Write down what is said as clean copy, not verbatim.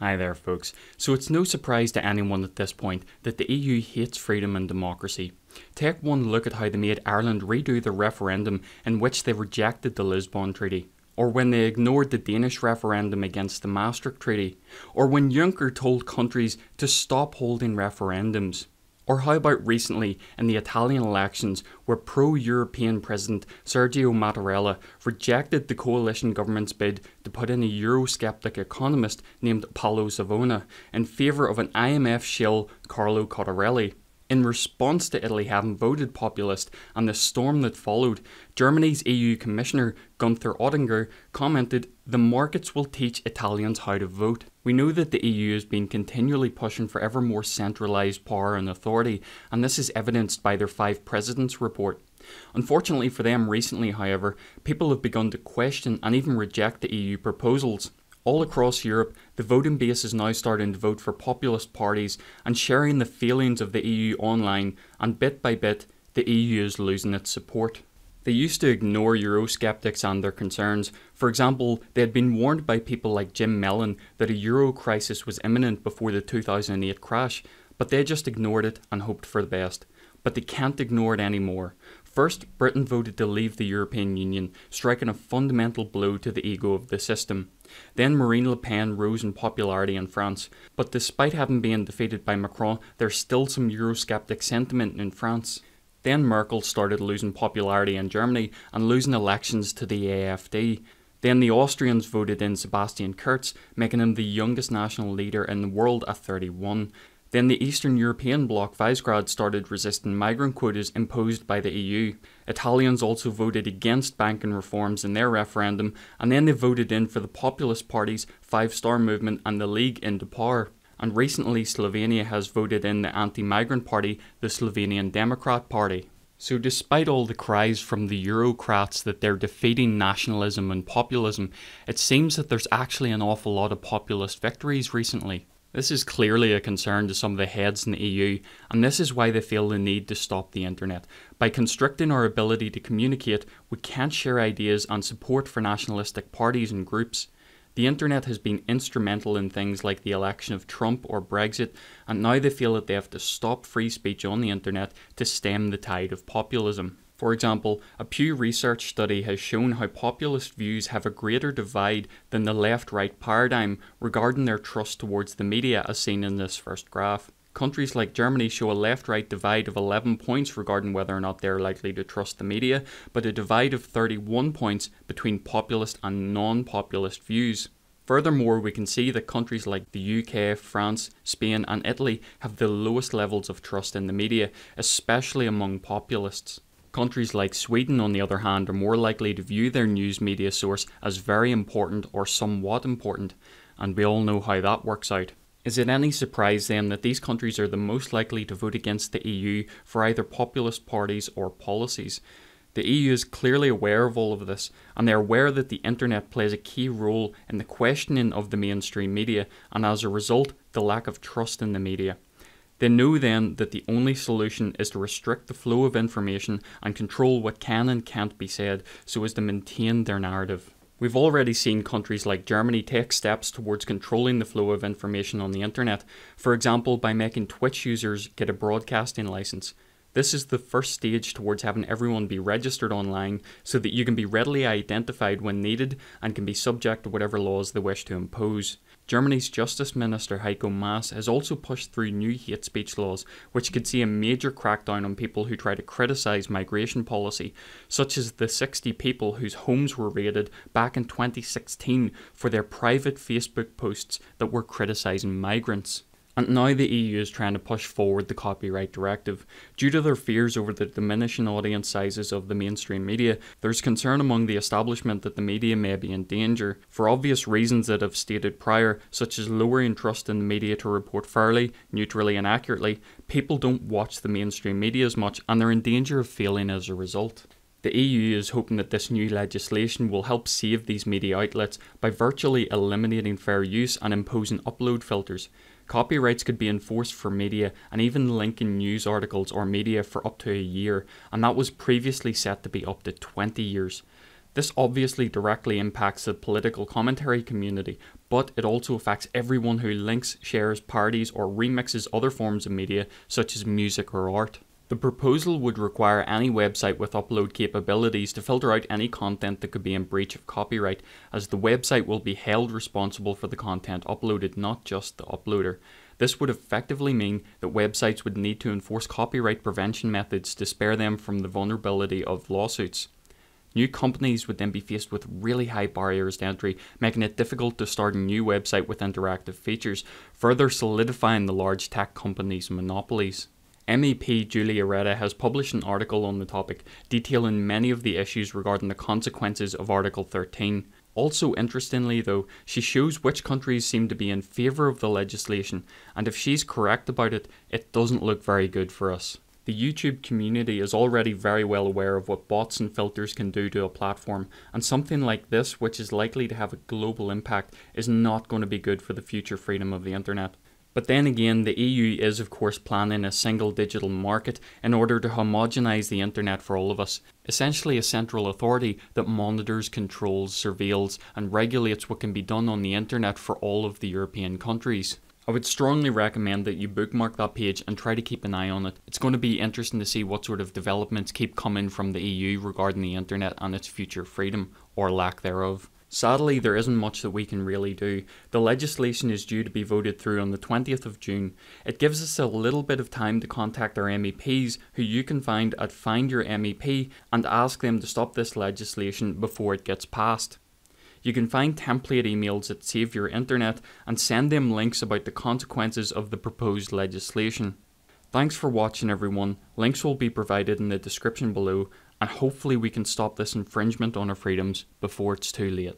Hi there folks. So it's no surprise to anyone at this point that the EU hates freedom and democracy. Take one look at how they made Ireland redo the referendum in which they rejected the Lisbon Treaty, or when they ignored the Danish referendum against the Maastricht Treaty, or when Juncker told countries to stop holding referendums. Or how about recently in the Italian elections where pro-European President Sergio Mattarella rejected the coalition government's bid to put in a Eurosceptic economist named Paolo Savona in favour of an IMF shill Carlo Cottarelli. In response to Italy having voted populist and the storm that followed, Germany's EU Commissioner Günther Oettinger commented, "The markets will teach Italians how to vote." We know that the EU has been continually pushing for ever more centralised power and authority, and this is evidenced by their 5 Presidents report. Unfortunately for them recently, however, people have begun to question and even reject the EU proposals. All across Europe, the voting base is now starting to vote for populist parties and sharing the failings of the EU online, and bit by bit, the EU is losing its support. They used to ignore Eurosceptics and their concerns. For example, they had been warned by people like Jim Mellon that a Euro crisis was imminent before the 2008 crash, but they just ignored it and hoped for the best. But they can't ignore it anymore. First, Britain voted to leave the European Union, striking a fundamental blow to the ego of the system. Then Marine Le Pen rose in popularity in France, but despite having been defeated by Macron, there's still some Eurosceptic sentiment in France. Then Merkel started losing popularity in Germany and losing elections to the AfD. Then the Austrians voted in Sebastian Kurz, making him the youngest national leader in the world at 31. Then the Eastern European bloc Visegrad started resisting migrant quotas imposed by the EU. Italians also voted against banking reforms in their referendum, and then they voted in for the populist parties Five Star Movement and the League into power. And recently Slovenia has voted in the anti-migrant party, the Slovenian Democrat Party. So despite all the cries from the Eurocrats that they're defeating nationalism and populism, it seems that there's actually an awful lot of populist victories recently. This is clearly a concern to some of the heads in the EU, and this is why they feel the need to stop the internet. By constricting our ability to communicate, we can't share ideas and support for nationalistic parties and groups. The internet has been instrumental in things like the election of Trump or Brexit, and now they feel that they have to stop free speech on the internet to stem the tide of populism. For example, a Pew Research study has shown how populist views have a greater divide than the left-right paradigm regarding their trust towards the media as seen in this first graph. Countries like Germany show a left-right divide of 11 points regarding whether or not they're likely to trust the media, but a divide of 31 points between populist and non-populist views. Furthermore, we can see that countries like the UK, France, Spain and Italy have the lowest levels of trust in the media, especially among populists. Countries like Sweden, on the other hand, are more likely to view their news media source as very important or somewhat important, and we all know how that works out. Is it any surprise then that these countries are the most likely to vote against the EU for either populist parties or policies? The EU is clearly aware of all of this, and they're aware that the internet plays a key role in the questioning of the mainstream media, and as a result, the lack of trust in the media. They know then that the only solution is to restrict the flow of information and control what can and can't be said so as to maintain their narrative. We've already seen countries like Germany take steps towards controlling the flow of information on the internet, for example by making Twitch users get a broadcasting license. This is the first stage towards having everyone be registered online so that you can be readily identified when needed and can be subject to whatever laws they wish to impose. Germany's Justice Minister Heiko Maas has also pushed through new hate speech laws which could see a major crackdown on people who try to criticise migration policy, such as the 60 people whose homes were raided back in 2016 for their private Facebook posts that were criticising migrants. And now the EU is trying to push forward the copyright directive. Due to their fears over the diminishing audience sizes of the mainstream media, there's concern among the establishment that the media may be in danger. For obvious reasons that I've stated prior, such as lowering trust in the media to report fairly, neutrally and accurately, people don't watch the mainstream media as much and they're in danger of failing as a result. The EU is hoping that this new legislation will help save these media outlets by virtually eliminating fair use and imposing upload filters. Copyrights could be enforced for media and even linking news articles or media for up to a year, and that was previously set to be up to 20 years. This obviously directly impacts the political commentary community, but it also affects everyone who links, shares, parodies, or remixes other forms of media such as music or art. The proposal would require any website with upload capabilities to filter out any content that could be in breach of copyright, as the website will be held responsible for the content uploaded, not just the uploader. This would effectively mean that websites would need to enforce copyright prevention methods to spare them from the vulnerability of lawsuits. New companies would then be faced with really high barriers to entry, making it difficult to start a new website with interactive features, further solidifying the large tech companies' monopolies. MEP Julia Reda has published an article on the topic, detailing many of the issues regarding the consequences of Article 13. Also interestingly though, she shows which countries seem to be in favour of the legislation, and if she's correct about it, it doesn't look very good for us. The YouTube community is already very well aware of what bots and filters can do to a platform, and something like this, which is likely to have a global impact, is not going to be good for the future freedom of the internet. But then again, the EU is of course planning a single digital market in order to homogenise the internet for all of us, essentially a central authority that monitors, controls, surveils and regulates what can be done on the internet for all of the European countries. I would strongly recommend that you bookmark that page and try to keep an eye on it. It's going to be interesting to see what sort of developments keep coming from the EU regarding the internet and its future freedom, or lack thereof. Sadly, there isn't much that we can really do. The legislation is due to be voted through on the 20th of June. It gives us a little bit of time to contact our MEPs, who you can find at Find Your MEP, and ask them to stop this legislation before it gets passed. You can find template emails at Save Your Internet and send them links about the consequences of the proposed legislation. Thanks for watching everyone. Links will be provided in the description below, and hopefully we can stop this infringement on our freedoms before it's too late.